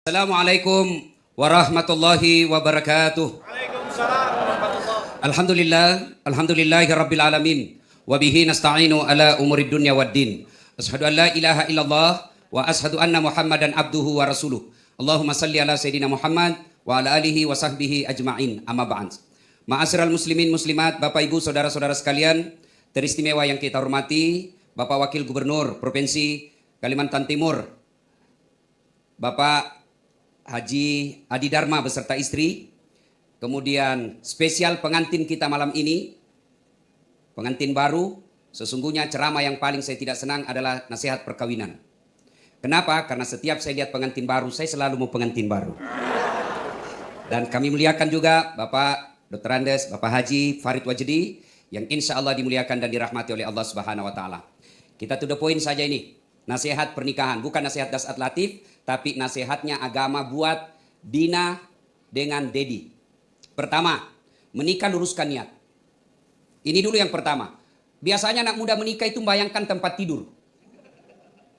Assalamualaikum warahmatullahi wabarakatuh. Waalaikumsalam warahmatullahi. Alhamdulillahi rabbil alamin. Wa bihi nasta'inu ala umurid dunya waddin. Ashhadu an la ilaha illallah wa ashhadu anna Muhammadan abduhu wa rasuluh. Allahumma salli ala Sayyidina Muhammad wa ala alihi wa sahbihi ajma'in. Amma ba'd. Ma'asyiral muslimin muslimat, Bapak Ibu saudara-saudara sekalian, teristimewa yang kita hormati, Bapak Wakil Gubernur Provinsi Kalimantan Timur, Bapak Haji Adi Dharma beserta istri, kemudian spesial pengantin kita malam ini, pengantin baru. Sesungguhnya ceramah yang paling saya tidak senang adalah nasihat perkawinan. Kenapa? Karena setiap saya lihat pengantin baru, saya selalu mau pengantin baru. Dan kami muliakan juga Bapak Dr. Andes, Bapak Haji Farid Wajdi, yang insya Allah dimuliakan dan dirahmati oleh Allah Subhanahu Wa Taala. Kita to the point saja ini, nasihat pernikahan, bukan nasihat dasar latif, tapi nasihatnya agama buat Dina dengan Dedi. Pertama, menikah luruskan niat. Ini dulu yang pertama. Biasanya anak muda menikah itu membayangkan tempat tidur.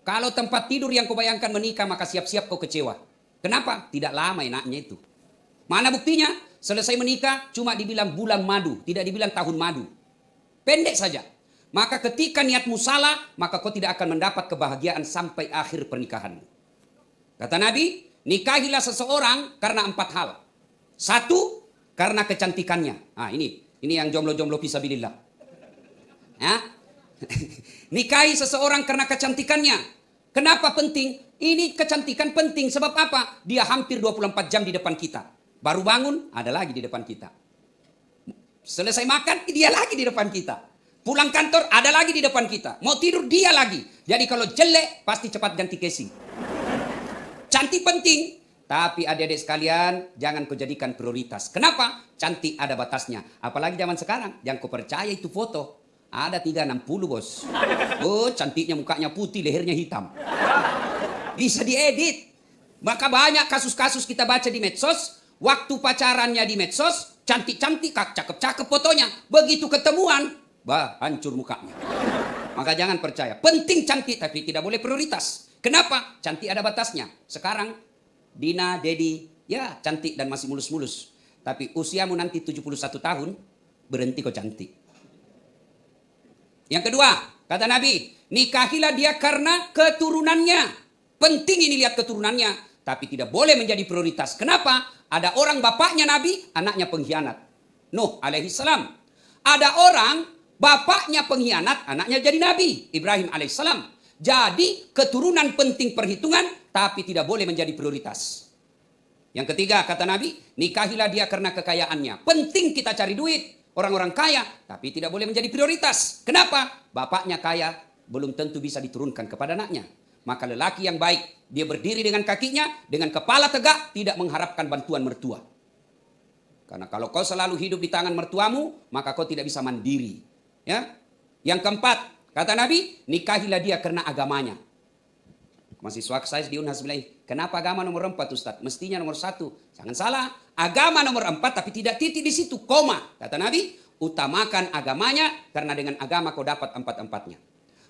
Kalau tempat tidur yang kau bayangkan menikah, maka siap-siap kau kecewa. Kenapa? Tidak lama enaknya itu. Mana buktinya? Selesai menikah cuma dibilang bulan madu, tidak dibilang tahun madu. Pendek saja. Maka ketika niatmu salah, maka kau tidak akan mendapat kebahagiaan sampai akhir pernikahanmu. Kata Nabi, nikahilah seseorang karena 4 hal. 1, karena kecantikannya. Nah, ini yang jomblo-jomblo fisabilillah. Ya? Nikahi seseorang karena kecantikannya. Kenapa penting? Ini kecantikan penting sebab apa? Dia hampir 24 jam di depan kita. Baru bangun, ada lagi di depan kita. Selesai makan, dia lagi di depan kita. Pulang kantor, ada lagi di depan kita. Mau tidur, dia lagi. Jadi kalau jelek, pasti cepat ganti casing. Cantik penting, tapi adik-adik sekalian, jangan kau jadikan prioritas. Kenapa? Cantik ada batasnya. Apalagi zaman sekarang, yang kau percaya itu foto. Ada 360 bos. Oh, cantiknya mukanya putih, lehernya hitam. Bisa diedit. Maka banyak kasus-kasus kita baca di medsos. Waktu pacarannya di medsos, cantik-cantik, cakep-cakep fotonya. Begitu ketemuan, hancur mukanya. Maka jangan percaya. Penting cantik, tapi tidak boleh prioritas. Kenapa? Cantik ada batasnya. Sekarang Dina, Dedi, ya cantik dan masih mulus-mulus. Tapi usiamu nanti 71 tahun, berhenti kau cantik. Yang kedua, kata Nabi, nikahilah dia karena keturunannya. Penting ini lihat keturunannya, tapi tidak boleh menjadi prioritas. Kenapa? Ada orang bapaknya Nabi, anaknya pengkhianat. Nuh alaihissalam. Ada orang bapaknya pengkhianat, anaknya jadi Nabi, Ibrahim alaihissalam. Jadi keturunan penting perhitungan, tapi tidak boleh menjadi prioritas. Yang ketiga kata Nabi, nikahilah dia karena kekayaannya. Penting kita cari duit, orang-orang kaya, tapi tidak boleh menjadi prioritas. Kenapa? Bapaknya kaya, belum tentu bisa diturunkan kepada anaknya. Maka lelaki yang baik, dia berdiri dengan kakinya, dengan kepala tegak, tidak mengharapkan bantuan mertua. Karena kalau kau selalu hidup di tangan mertuamu, maka kau tidak bisa mandiri. Ya. Yang keempat, kata Nabi, nikahilah dia karena agamanya. Mahasiswa saya di Unhas bilang, kenapa agama nomor 4 Ustaz? Mestinya nomor 1. Jangan salah, agama nomor 4 tapi tidak titik di situ, koma. Kata Nabi, utamakan agamanya karena dengan agama kau dapat 4-4-nya.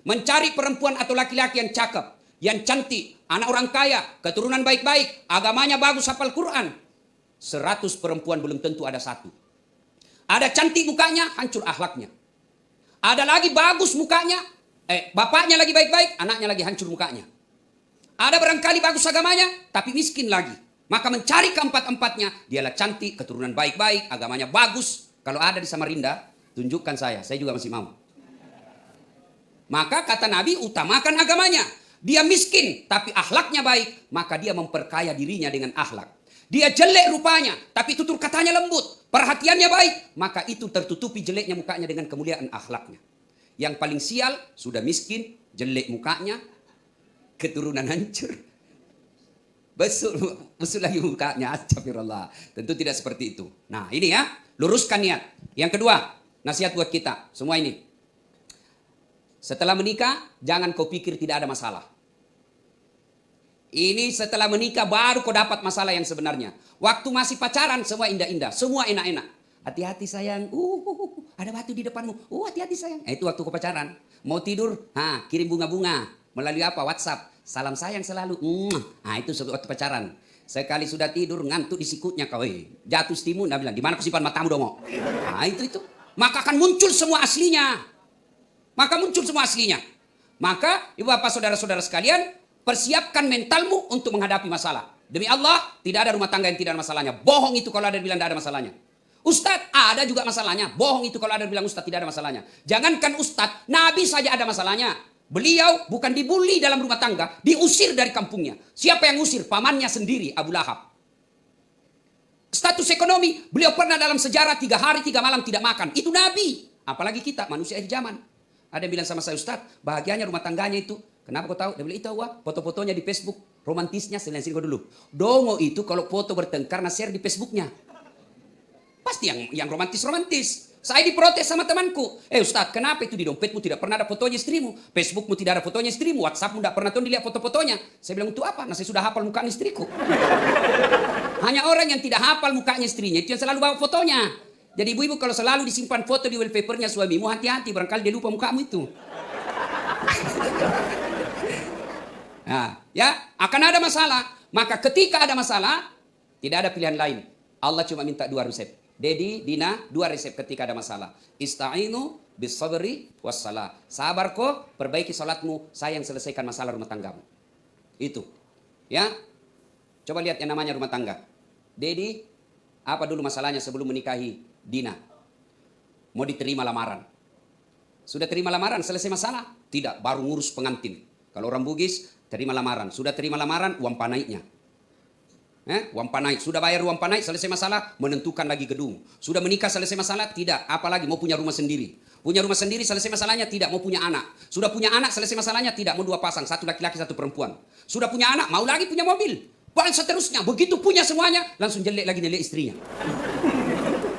Mencari perempuan atau laki-laki yang cakep, yang cantik, anak orang kaya, keturunan baik-baik, agamanya bagus, hafal Quran. 100 perempuan belum tentu ada 1. Ada cantik mukanya, hancur akhlaknya. Ada lagi bagus mukanya, bapaknya lagi baik-baik, anaknya lagi hancur mukanya. Ada barangkali bagus agamanya, tapi miskin lagi. Maka mencari keempat-empatnya, dialah cantik, keturunan baik-baik, agamanya bagus. Kalau ada di Samarinda, tunjukkan saya juga masih mau. Maka kata Nabi, utamakan agamanya. Dia miskin, tapi akhlaknya baik, maka dia memperkaya dirinya dengan akhlak. Dia jelek rupanya, tapi tutur katanya lembut. Perhatiannya baik, maka itu tertutupi jeleknya mukanya dengan kemuliaan akhlaknya. Yang paling sial, sudah miskin, jelek mukanya, keturunan hancur. Besuk lagi mukanya, astagfirullah. Tentu tidak seperti itu. Nah ini ya, luruskan niat. Yang kedua, nasihat buat kita, semua ini. Setelah menikah, jangan kau pikir tidak ada masalah. Ini setelah menikah baru kau dapat masalah yang sebenarnya. Waktu masih pacaran semua indah-indah, semua enak-enak. Hati-hati sayang, ada batu di depanmu. Hati-hati sayang. Itu waktu kau pacaran. Mau tidur, kirim bunga-bunga. Melalui apa? WhatsApp. Salam sayang selalu. Nah itu waktu pacaran. Sekali sudah tidur ngantuk di sikutnya kau. Jatuh stimun, dia bilang, di mana kau simpan matamu dong? Nah itu. Maka akan muncul semua aslinya. Maka ibu bapak saudara-saudara sekalian, persiapkan mentalmu untuk menghadapi masalah. Demi Allah, tidak ada rumah tangga yang tidak ada masalahnya. Bohong itu kalau ada yang bilang tidak ada masalahnya. Ustadz, ada juga masalahnya. Bohong itu kalau ada yang bilang Ustadz tidak ada masalahnya. Jangankan Ustadz, Nabi saja ada masalahnya. Beliau bukan dibully dalam rumah tangga, diusir dari kampungnya. Siapa yang usir? Pamannya sendiri, Abu Lahab. Status ekonomi, beliau pernah dalam sejarah 3 hari 3 malam tidak makan. Itu Nabi. Apalagi kita, manusia di zaman. Ada yang bilang sama saya, Ustadz, bahagianya rumah tangganya itu. Kenapa kau tahu? Dia bilang, itu foto-fotonya di Facebook. Romantisnya, sini kau dulu. Dongo itu kalau foto bertengkar, share di Facebooknya. Pasti yang romantis-romantis. Saya diprotes sama temanku. Ustadz, kenapa itu di dompetmu tidak pernah ada fotonya istrimu? Facebookmu tidak ada fotonya istrimu? WhatsAppmu tidak pernah dilihat foto-fotonya? Saya bilang, untuk apa? Nah, saya sudah hafal mukanya istriku. Hanya orang yang tidak hafal mukanya istrinya, itu yang selalu bawa fotonya. Jadi ibu-ibu kalau selalu disimpan foto di wallpapernya suamimu, hati-hati. Barangkali dia lupa mukamu itu. Nah, ya, akan ada masalah. Maka ketika ada masalah, tidak ada pilihan lain. Allah cuma minta 2 resep. Dedi, Dina, 2 resep ketika ada masalah. Ista'inu bis sabri wassalah. Sabar kok, perbaiki salatmu, saya yang selesaikan masalah rumah tanggamu. Itu. Ya. Coba lihat yang namanya rumah tangga. Dedi, apa dulu masalahnya sebelum menikahi Dina? Mau diterima lamaran. Sudah terima lamaran, selesai masalah? Tidak, baru ngurus pengantin. Kalau orang Bugis, terima lamaran. Sudah terima lamaran, uang panaiknya. Uang panai, sudah bayar uang panai, selesai masalah, menentukan lagi gedung. Sudah menikah, selesai masalah, tidak. Apalagi mau punya rumah sendiri. Punya rumah sendiri, selesai masalahnya, tidak. Mau punya anak. Sudah punya anak, selesai masalahnya, tidak. Mau 2 pasang, 1 laki-laki, 1 perempuan. Sudah punya anak, mau lagi punya mobil. Dan seterusnya, begitu punya semuanya, langsung jelek lagi nilai istrinya.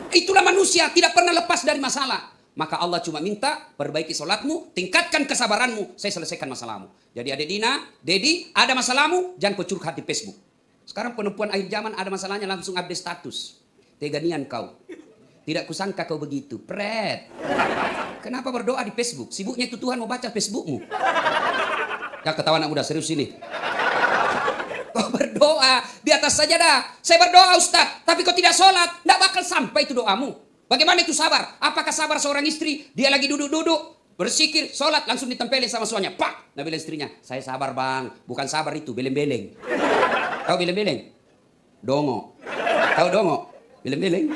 Itulah manusia, tidak pernah lepas dari masalah. Maka Allah cuma minta, perbaiki sholatmu, tingkatkan kesabaranmu, saya selesaikan masalahmu. Jadi adik Dina, Dedi, ada masalahmu, jangan kau curhat di Facebook. Sekarang perempuan akhir zaman ada masalahnya langsung update status. Teganian kau. Tidak kusangka kau begitu. Pret. Kenapa berdoa di Facebook? Sibuknya itu Tuhan mau baca Facebookmu. Ya ketawa anak muda, serius ini. Kau berdoa di atas sajadah. Saya berdoa Ustaz, tapi kau tidak sholat. Tidak bakal sampai itu doamu. Bagaimana itu sabar? Apakah sabar seorang istri? Dia lagi duduk-duduk. Bersikir, sholat, langsung ditempelin sama suaminya. Pak! Nah bilang istrinya, saya sabar bang. Bukan sabar itu, beleng-beleng. Tahu beleng-beleng? Dongo. Tahu dongo? Beleng-beleng.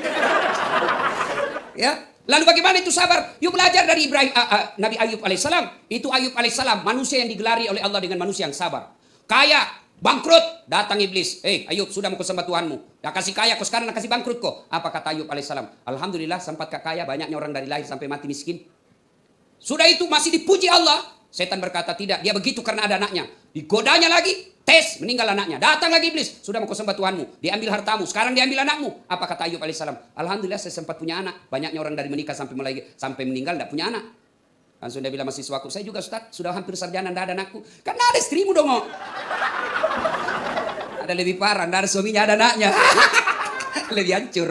Ya. Lalu bagaimana itu sabar? Yuk belajar dari Nabi Ayub alaihissalam. Itu Ayub alaihissalam, manusia yang digelari oleh Allah dengan manusia yang sabar. Kaya, bangkrut, datang iblis. Ayub, sudah mau kesembah Tuhanmu. Dah kasih kaya, kau sekarang nak kasih bangkrut kok. Apa kata Ayub alaihissalam? Alhamdulillah sempat kaya, banyaknya orang dari lahir sampai mati miskin. Sudah itu masih dipuji Allah. Setan berkata tidak, dia begitu karena ada anaknya. Digodanya lagi, tes, meninggal anaknya. Datang lagi iblis, sudah mau kau sembah Tuhanmu. Diambil hartamu, sekarang diambil anakmu. Apa kata Ayub alaihissalam? Alhamdulillah saya sempat punya anak. Banyaknya orang dari menikah sampai meninggal tidak punya anak. Langsung dia bilang mahasiswaku, saya juga Ustaz, sudah hampir sarjana tidak ada anakku. Karena ada istrimu dong. Ada lebih parah, tidak ada suaminya, ada anaknya. Lebih hancur.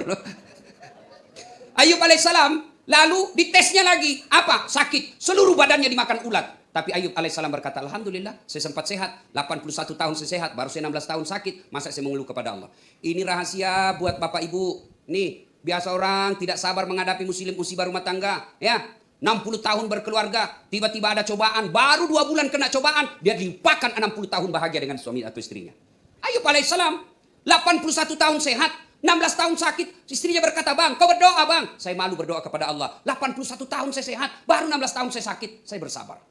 Ayub alaihissalam lalu ditesnya lagi. Apa? Sakit. Seluruh badannya dimakan ulat. Tapi Ayub alaihissalam berkata, Alhamdulillah saya sempat sehat. 81 tahun saya sehat. Baru saya 16 tahun sakit. Masa saya mengeluh kepada Allah. Ini rahasia buat bapak ibu. Nih, biasa orang tidak sabar menghadapi musibah rumah tangga. Ya, 60 tahun berkeluarga. Tiba-tiba ada cobaan. Baru 2 bulan kena cobaan. Dia dilupakan 60 tahun bahagia dengan suami atau istrinya. Ayub alaihissalam 81 tahun sehat. 16 tahun sakit. Istrinya berkata, bang, kau berdoa bang. Saya malu berdoa kepada Allah. 81 tahun saya sehat. Baru 16 tahun saya sakit. Saya bersabar.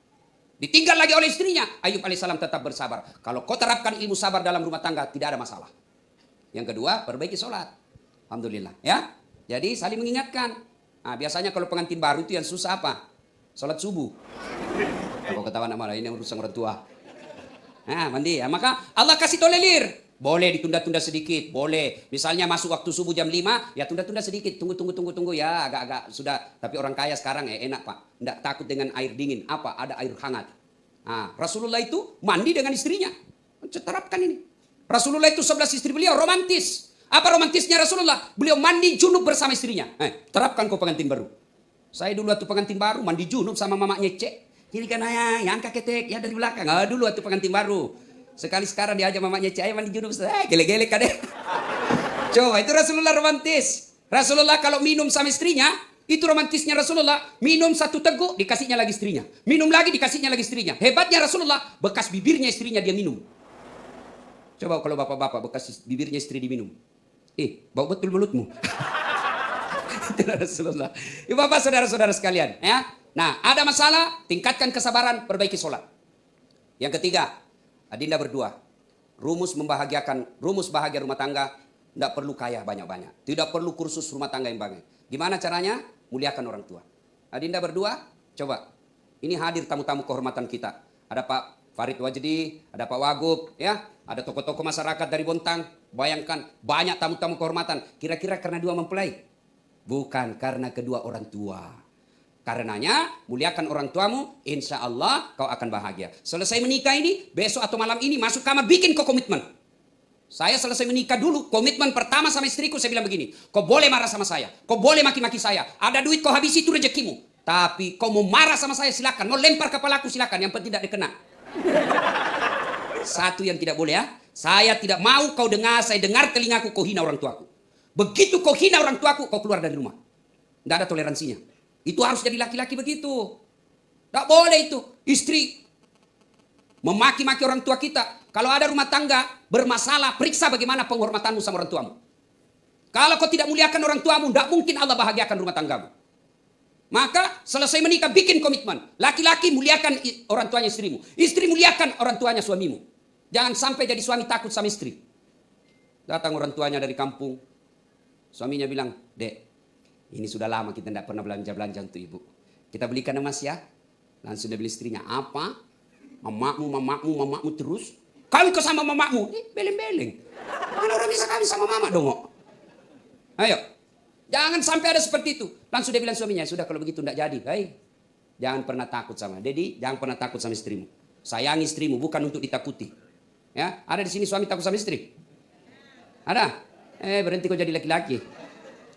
Ditinggal lagi oleh istrinya. Ayub alaihissalam tetap bersabar. Kalau kau terapkan ilmu sabar dalam rumah tangga, tidak ada masalah. Yang kedua, perbaiki sholat. Alhamdulillah. Ya. Jadi saling mengingatkan. Nah, biasanya kalau pengantin baru itu yang susah apa? Sholat subuh. Kalau ketawa nama ini urusan orang tua. Nah, mandi ya. Maka Allah kasih tolerir. Boleh ditunda-tunda sedikit, boleh. Misalnya masuk waktu subuh jam 5, ya tunda-tunda sedikit. Tunggu ya, agak-agak sudah. Tapi orang kaya sekarang enak Pak. Tidak takut dengan air dingin. Apa? Ada air hangat. Nah, Rasulullah itu mandi dengan istrinya. Terapkan ini. Rasulullah itu 11 istri beliau romantis. Apa romantisnya Rasulullah? Beliau mandi junub bersama istrinya. Terapkan kau pengantin baru. Saya dulu waktu pengantin baru mandi junub sama mamanya Cek. Jadi kan yang ketek ya dari belakang. Dulu waktu pengantin baru. Sekali sekarang diajak mamanya Cahaya mandi junub, gele-gele kan deh. Coba itu Rasulullah romantis. Rasulullah kalau minum sama istrinya, itu romantisnya Rasulullah. Minum satu teguk, dikasihnya lagi istrinya. Minum lagi, dikasihnya lagi istrinya. Hebatnya Rasulullah, bekas bibirnya istrinya dia minum. Coba kalau bapak-bapak bekas bibirnya istri diminum. Bau betul mulutmu. Itulah Rasulullah. Ibu bapak saudara-saudara sekalian. Ya. Nah, ada masalah, tingkatkan kesabaran, perbaiki sholat. Yang ketiga, adinda berdua. Rumus bahagia rumah tangga, tidak perlu kaya banyak-banyak. Tidak perlu kursus rumah tangga yang banyak. Gimana caranya? Muliakan orang tua. Adinda berdua, coba. Ini hadir tamu-tamu kehormatan kita. Ada Pak Farid Wajdi, ada Pak Wagub, ya, ada tokoh-tokoh masyarakat dari Bontang. Bayangkan banyak tamu-tamu kehormatan. Kira-kira karena dua mempelai? Bukan, karena kedua orang tua. Karenanya muliakan orang tuamu, insya Allah kau akan bahagia. Selesai menikah ini, besok atau malam ini masuk kamar bikin kau komitmen. Saya selesai menikah dulu, komitmen pertama sama istriku saya bilang begini. Kau boleh marah sama saya, kau boleh maki-maki saya. Ada duit kau habisi itu rezekimu. Tapi kau mau marah sama saya silakan, mau lempar kepalaku silakan, yang penting tidak dikena. Satu yang tidak boleh ya, saya tidak mau kau dengar, saya dengar telingaku kau hina orang tuaku. Begitu kau hina orang tuaku, kau keluar dari rumah. Tidak ada toleransinya. Itu harus jadi laki-laki begitu. Tidak boleh itu. Istri memaki-maki orang tua kita. Kalau ada rumah tangga bermasalah, periksa bagaimana penghormatanmu sama orang tuamu. Kalau kau tidak muliakan orang tuamu, tidak mungkin Allah bahagiakan rumah tanggamu. Maka selesai menikah bikin komitmen. Laki-laki muliakan orang tuanya istrimu. Istri muliakan orang tuanya suamimu. Jangan sampai jadi suami takut sama istri. Datang orang tuanya dari kampung. Suaminya bilang, Dek, ini sudah lama kita tidak pernah belanja-belanja untuk ibu. Kita belikan emas ya. Langsung dia beli istrinya. Apa? Mamakmu terus. Kawin kau sama mamakmu. Beleng-beleng. Mana orang bisa kawin sama mama dong? Ayo. Jangan sampai ada seperti itu. Langsung dia bilang suaminya, sudah kalau begitu tidak jadi. Hei, jangan pernah takut sama. Dedi, jangan pernah takut sama istrimu. Sayangi istrimu, bukan untuk ditakuti. Ya, ada di sini suami takut sama istri? Ada? Berhenti kau jadi laki-laki.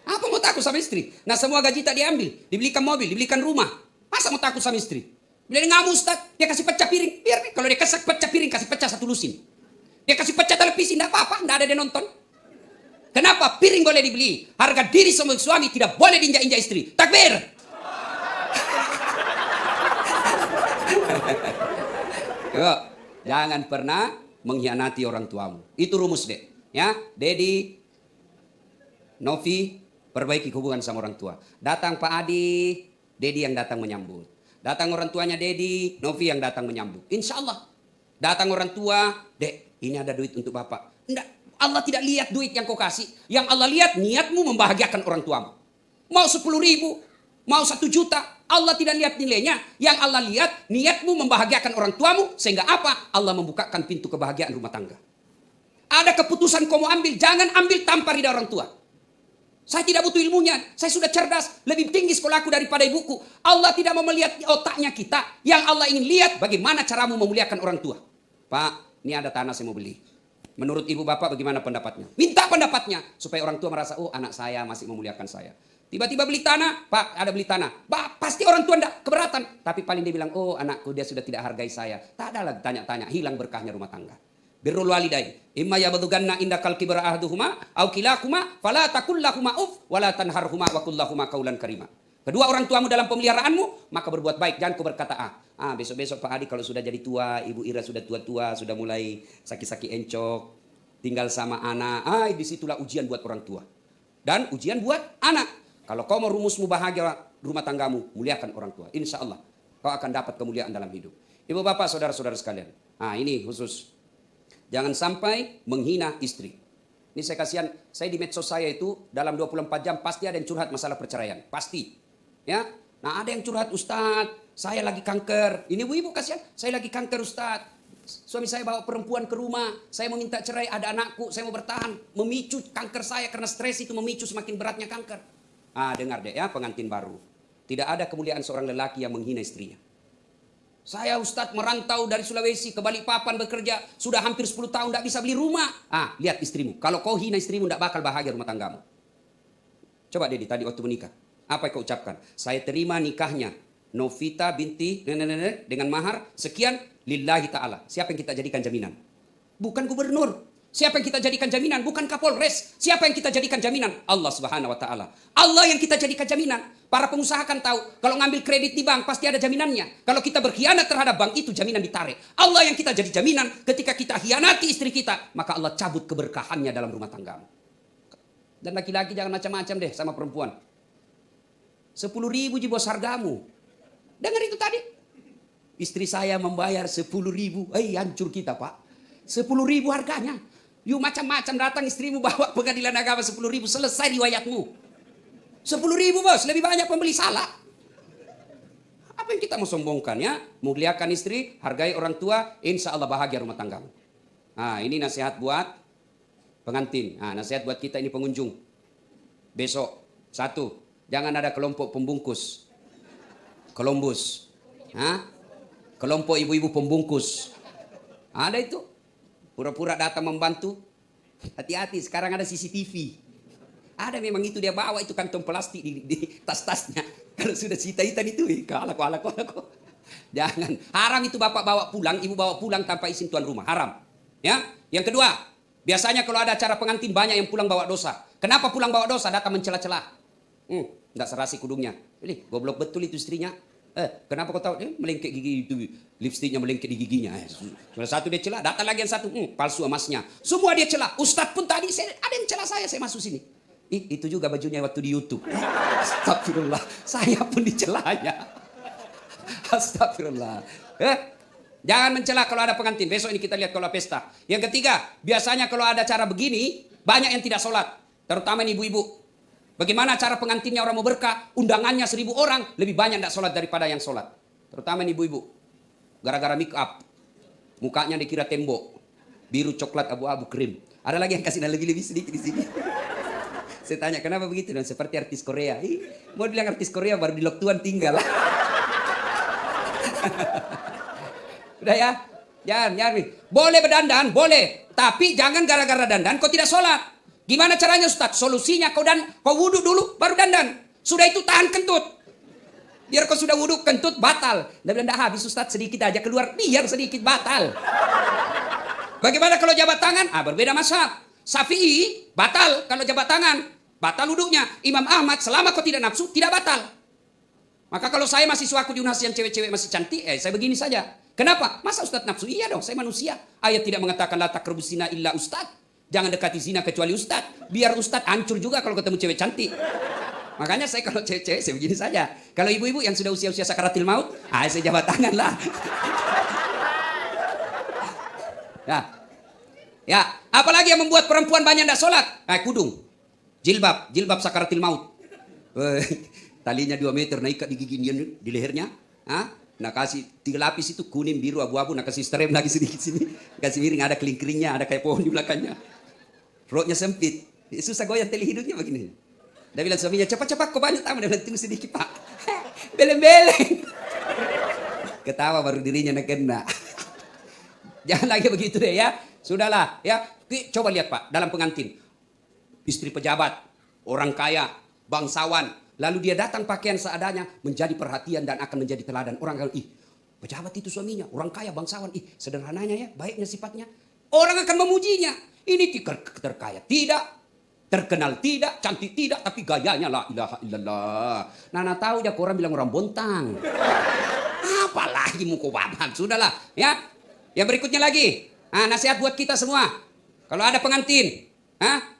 Apa mau takut sama istri? Nah semua gaji tak diambil. Dibelikan mobil, dibelikan rumah. Masa mau takut sama istri? Bila dia ngamuk Ustaz, dia kasih pecah piring. Biar kalau dia kasih pecah piring, kasih pecah satu lusin. Dia kasih pecah televisi, tidak apa-apa, tidak ada dia nonton. Kenapa? Piring boleh dibeli. Harga diri semua suami tidak boleh diinjak-injak istri. Takbir! Yuk, jangan pernah mengkhianati orang tuamu. Itu rumus deh. Ya, Dedi, Novi, perbaiki hubungan sama orang tua. Datang Pak Adi, Dedi yang datang menyambut. Datang orang tuanya Dedi, Novi yang datang menyambut. Insya Allah. Datang orang tua, Dek, ini ada duit untuk Bapak. Enggak, Allah tidak lihat duit yang kau kasih. Yang Allah lihat niatmu membahagiakan orang tuamu. Mau 10.000, mau 1 juta, Allah tidak lihat nilainya. Yang Allah lihat niatmu membahagiakan orang tuamu. Sehingga apa? Allah membukakan pintu kebahagiaan rumah tangga. Ada keputusan kau mau ambil, jangan ambil tanpa ridha orang tua. Saya tidak butuh ilmunya, saya sudah cerdas, lebih tinggi sekolahku daripada ibuku. Allah tidak mau melihat otaknya kita. Yang Allah ingin lihat bagaimana caramu memuliakan orang tua. Pak, ini ada tanah saya mau beli. Menurut ibu bapak bagaimana pendapatnya? Minta pendapatnya supaya orang tua merasa, oh anak saya masih memuliakan saya. Tiba-tiba beli tanah, Pak ada beli tanah. Pasti orang tua tidak keberatan. Tapi paling dia bilang, oh anakku dia sudah tidak hargai saya. Tak ada lagi tanya-tanya, hilang berkahnya rumah tangga. Birrul walidain. Imma yabluganna indakal kibra ahaduhuma aw kilahuma fala taqul lahumā uff wa la tanharhumā wa qul lahumā qawlan karīmā. Kedua orang tuamu dalam pemeliharaanmu, maka berbuat baik, jangan kau berkata besok-besok Pak Adi kalau sudah jadi tua, Ibu Ira sudah tua-tua, sudah mulai sakit-sakit encok, tinggal sama anak. Disitulah ujian buat orang tua. Dan ujian buat anak. Kalau kau mau rumusmu bahagia rumah tanggamu, muliakan orang tua. Insya Allah kau akan dapat kemuliaan dalam hidup. Ibu bapak, saudara-saudara sekalian. Ini khusus. Jangan sampai menghina istri. Ini saya kasihan, saya di medsos saya itu dalam 24 jam pasti ada yang curhat masalah perceraian. Pasti. Ya. Nah ada yang curhat, Ustadz, saya lagi kanker. Ini ibu kasihan, saya lagi kanker Ustadz. Suami saya bawa perempuan ke rumah, saya meminta cerai, ada anakku, saya mau bertahan. Memicu kanker saya karena stres itu memicu semakin beratnya kanker. Dengar deh ya pengantin baru. Tidak ada kemuliaan seorang lelaki yang menghina istrinya. Saya Ustadz merantau dari Sulawesi ke Balikpapan bekerja. Sudah hampir 10 tahun tidak bisa beli rumah. Lihat istrimu. Kalau kau hina istrimu tidak bakal bahagia rumah tanggamu. Coba Dedi tadi waktu menikah. Apa yang kau ucapkan? Saya terima nikahnya Novita binti dengan mahar sekian lillahi ta'ala. Siapa yang kita jadikan jaminan? Bukan gubernur. Siapa yang kita jadikan jaminan? Bukan Kapolres. Siapa yang kita jadikan jaminan? Allah Subhanahu wa taala. Allah yang kita jadikan jaminan. Para pengusaha kan tahu, kalau ngambil kredit di bank pasti ada jaminannya. Kalau kita berkhianat terhadap bank itu jaminan ditarik. Allah yang kita jadi jaminan ketika kita hianati istri kita, maka Allah cabut keberkahannya dalam rumah tanggamu. Dan laki-laki jangan macam-macam deh sama perempuan. 10.000 ji bos hargamu. Dengar itu tadi. Istri saya membayar 10.000. Hancur kita, Pak. 10.000 harganya. Yuk macam-macam datang istrimu bawa pengadilan agama 10.000, selesai riwayatmu. 10.000 bos, lebih banyak pembeli salah. Apa yang kita mau sombongkan ya? Muliakan istri, hargai orang tua, insya Allah bahagia rumah tanggamu. Nah ini nasihat buat pengantin. Nah nasihat buat kita ini pengunjung. Besok, 1, jangan ada kelompok pembungkus. Columbus. Kelompok ibu-ibu pembungkus. Ada itu. Pura-pura datang membantu. Hati-hati, sekarang ada CCTV. Ada memang itu dia bawa itu kantong plastik di tas-tasnya. Kalau sudah hitan itu, kalak. Jangan. Haram itu bapak bawa pulang, ibu bawa pulang tanpa izin tuan rumah. Haram. Ya. Yang kedua, biasanya kalau ada acara pengantin banyak yang pulang bawa dosa. Kenapa pulang bawa dosa? Datang mencela-cela. Enggak serasi kudungnya. Jadi goblok betul itu istrinya. Kenapa kau tahu? Melengkek gigi itu, lipstiknya melengkek di giginya. Salah satu dia celah, datang lagi yang satu, palsu emasnya. Semua dia celah. Ustadz pun tadi ada yang celah saya masuk sini. Itu juga bajunya waktu di YouTube. Astagfirullah, saya pun dicelahnya. Astagfirullah. Jangan mencela kalau ada pengantin. Besok ini kita lihat kalau pesta. Yang ketiga, biasanya kalau ada acara begini, banyak yang tidak sholat. Terutama ibu-ibu. Bagaimana cara pengantinnya orang mau berkah, undangannya 1.000 orang, lebih banyak tidak sholat daripada yang sholat. Terutama ibu-ibu. Gara-gara make up. Mukanya dikira tembok. Biru, coklat, abu-abu, krim. Ada lagi yang kasih lebih-lebih sedikit di sini. Saya tanya, kenapa begitu? Dan seperti artis Korea. Mau bilang artis Korea baru di Loktuan tinggal. Udah ya? Jangan. Boleh berdandan, boleh. Tapi jangan gara-gara dandan kau tidak sholat. Gimana caranya Ustaz? Solusinya kau wudhu dulu baru dandan. Sudah itu tahan kentut. Biar kau sudah wudhu kentut batal. Dan tidak habis Ustaz, sedikit aja keluar biar sedikit batal. Bagaimana kalau jabat tangan? Berbeda mazhab. Syafi'i batal kalau jabat tangan. Batal wudhunya. Imam Ahmad selama kau tidak nafsu tidak batal. Maka kalau saya mahasiswaku di UNAS yang cewek-cewek masih cantik, saya begini saja. Kenapa? Masa Ustaz nafsu? Iya dong, saya manusia. Ayat tidak mengatakan la taqrabus zina illa Ustaz. Jangan dekati zina kecuali Ustadz. Biar Ustadz hancur juga kalau ketemu cewek cantik. Makanya saya kalau cewek-cewek saya begini saja. Kalau ibu-ibu yang sudah usia-usia sakaratil maut, saya jabat tangan lah. Ya, apalagi yang membuat perempuan banyak tidak sholat? Kudung. Jilbab sakaratil maut. Talinya 2 meter, ikat di giginya, di lehernya. Nah kasih 3 lapis itu kuning, biru, abu-abu. Nah kasih strem lagi sedikit sini. Kasih miring, ada kelingkringnya, ada kayak pohon di belakangnya. Perutnya sempit. Susah goyang tali hidungnya begini. Dia bilang suaminya, cepat-cepat kau banyak tamu. Dia bilang, tunggu sedikit Pak. Beleng-beleng. Ketawa baru dirinya nak kena. Jangan lagi begitu deh ya. Sudahlah ya. Coba lihat Pak, dalam pengantin. Istri pejabat, orang kaya, bangsawan. Lalu dia datang pakaian seadanya, menjadi perhatian dan akan menjadi teladan. Orang kalau pejabat itu suaminya, orang kaya, bangsawan, sederhananya ya, baiknya sifatnya. Orang akan memujinya. Ini terkaya tidak, terkenal tidak, cantik tidak, tapi gayanya la ilaha illallah. Nana tahu ya orang bilang orang bontang. Apalagi muka babat, sudahlah ya. Yang berikutnya lagi, nasihat buat kita semua. Kalau ada pengantin,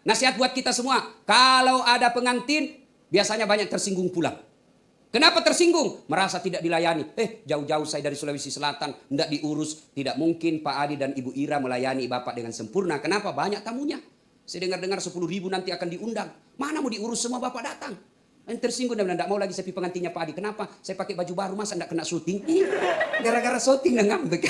nasihat buat kita semua. Kalau ada pengantin, biasanya banyak tersinggung pulang. Kenapa tersinggung? Merasa tidak dilayani. Jauh-jauh saya dari Sulawesi Selatan, tidak diurus. Tidak mungkin Pak Adi dan Ibu Ira melayani Bapak dengan sempurna. Kenapa? Banyak tamunya. Saya dengar-dengar 10.000 nanti akan diundang. Mana mau diurus semua Bapak datang? Yang tersinggung dan tidak mau lagi sepi pengantinnya Pak Adi. Kenapa? Saya pakai baju baru, masa tidak kena syuting? Gara-gara syuting dan ngambek.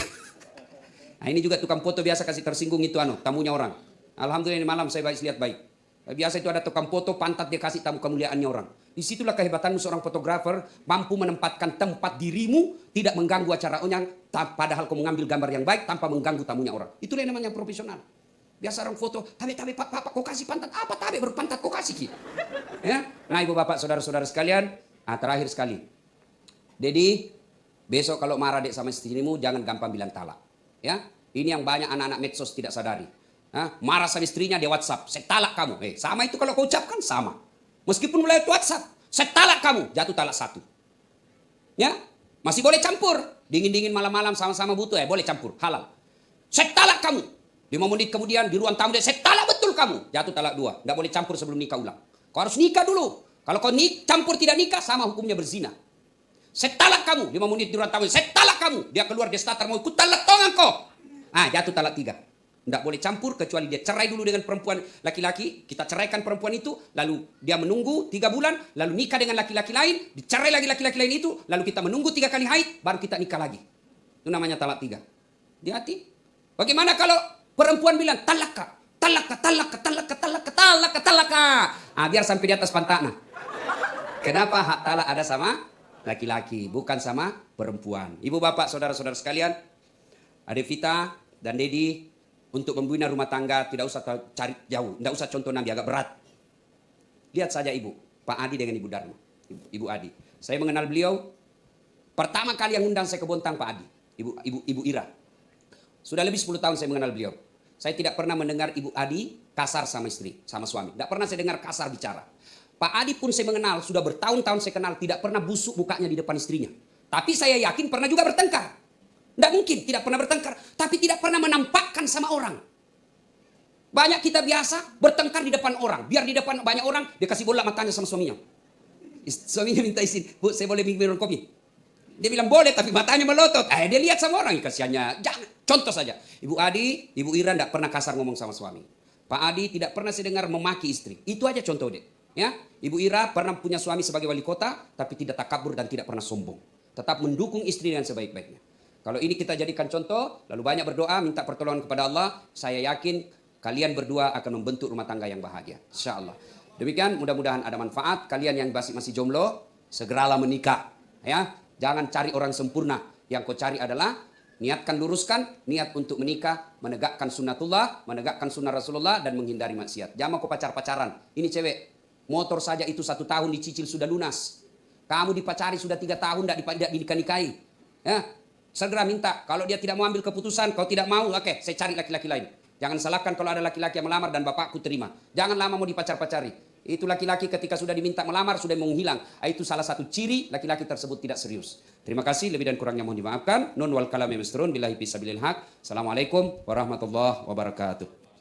Nah ini juga tukang foto biasa kasih tersinggung itu tamunya orang. Alhamdulillah ini malam saya lihat baik. Biasa itu ada tukang foto pantat dia kasih tamu kemuliaannya orang. Disitulah kehebatanmu seorang fotografer, mampu menempatkan tempat dirimu tidak mengganggu acara orang, padahal kau mengambil gambar yang baik tanpa mengganggu tamunya orang. Itulah yang namanya profesional. Biasa orang foto, tabe pak kau kasih pantat apa tabe berpantat kau kasih ya. Nah ibu bapak saudara-saudara sekalian, terakhir sekali. Jadi besok kalau marah dek sama istrimu jangan gampang bilang talak. Ya, Ini yang banyak anak-anak medsos tidak sadari. Marah sama istrinya dia WhatsApp, saya talak kamu. Sama itu kalau kau ucapkan sama. Meskipun melalui WhatsApp, saya talak kamu, jatuh talak satu. Ya, masih boleh campur. Dingin-dingin malam-malam sama-sama butuh, boleh campur, halal. Saya talak kamu. 5 menit kemudian di ruang tamu dia, saya talak betul kamu. Jatuh talak 2. Tidak boleh campur sebelum nikah ulang. Kau harus nikah dulu. Kalau kau campur tidak nikah, sama hukumnya berzina. Saya talak kamu. 5 menit di ruang tamu, saya talak kamu. Dia keluar, dia starter mau ikut talak tongan kau. Jatuh talak 3. Tidak boleh campur kecuali dia cerai dulu dengan perempuan laki-laki. Kita ceraikan perempuan itu, lalu dia menunggu 3 bulan, lalu nikah dengan laki-laki lain, dicerai lagi laki-laki lain itu, lalu kita menunggu 3 kali haid, baru kita nikah lagi. Itu namanya talak 3. Hati-hati. Bagaimana kalau perempuan bilang talaka, talaka, talaka, talaka, talaka, talaka, talaka. Biar sampai di atas pantatnya. Kenapa hak talak ada sama laki-laki, bukan sama perempuan. Ibu bapak, saudara-saudara sekalian, Adik Vita dan Dedi, untuk membina rumah tangga tidak usah cari jauh, tidak usah contoh Nabi, agak berat. Lihat saja ibu, Pak Adi dengan Ibu Darma, Ibu Adi. Saya mengenal beliau, pertama kali yang undang saya ke Bontang Pak Adi, Ibu Ira. Sudah lebih 10 tahun saya mengenal beliau. Saya tidak pernah mendengar Ibu Adi kasar sama istri, sama suami. Tidak pernah saya dengar kasar bicara. Pak Adi pun saya mengenal, sudah bertahun-tahun saya kenal, tidak pernah busuk mukanya di depan istrinya. Tapi saya yakin pernah juga bertengkar. Tidak mungkin tidak pernah bertengkar, tapi tidak pernah menampakkan sama orang. Banyak kita biasa bertengkar di depan orang, biar di depan banyak orang dia kasih bola matanya sama suaminya. Suaminya minta izin, Bu, saya boleh minum kopi? Dia bilang boleh, tapi matanya melotot. Dia lihat sama orang, kasihannya. Jangan. Contoh saja, Ibu Adi, Ibu Ira tidak pernah kasar ngomong sama suami. Pak Adi tidak pernah saya dengar memaki istri. Itu aja contoh deh. Ya, Ibu Ira pernah punya suami sebagai wali kota, tapi tidak takabur dan tidak pernah sombong. Tetap mendukung istri dengan sebaik-baiknya. Kalau ini kita jadikan contoh, lalu banyak berdoa, minta pertolongan kepada Allah, saya yakin kalian berdua akan membentuk rumah tangga yang bahagia. Insya Allah. Demikian, mudah-mudahan ada manfaat. Kalian yang masih jomblo, segeralah menikah. Ya, jangan cari orang sempurna. Yang kau cari adalah niatkan, luruskan, niat untuk menikah, menegakkan sunnatullah, menegakkan sunnah Rasulullah, dan menghindari maksiat. Jangan kau pacar-pacaran. Ini cewek, motor saja itu 1 tahun dicicil sudah lunas. Kamu dipacari sudah 3 tahun, tidak dinikahi. Ya, segera minta. Kalau dia tidak mau ambil keputusan, kau tidak mau, oke, saya cari laki-laki lain. Jangan salahkan kalau ada laki-laki yang melamar dan bapakku terima. Jangan lama mau dipacar-pacari. Itu laki-laki ketika sudah diminta melamar sudah menghilang. Itu salah satu ciri laki-laki tersebut tidak serius. Terima kasih, lebih dan kurangnya mohon dimaafkan. Nun wal kalami misrun billahi fisabilil haq. Assalamualaikum warahmatullahi wabarakatuh.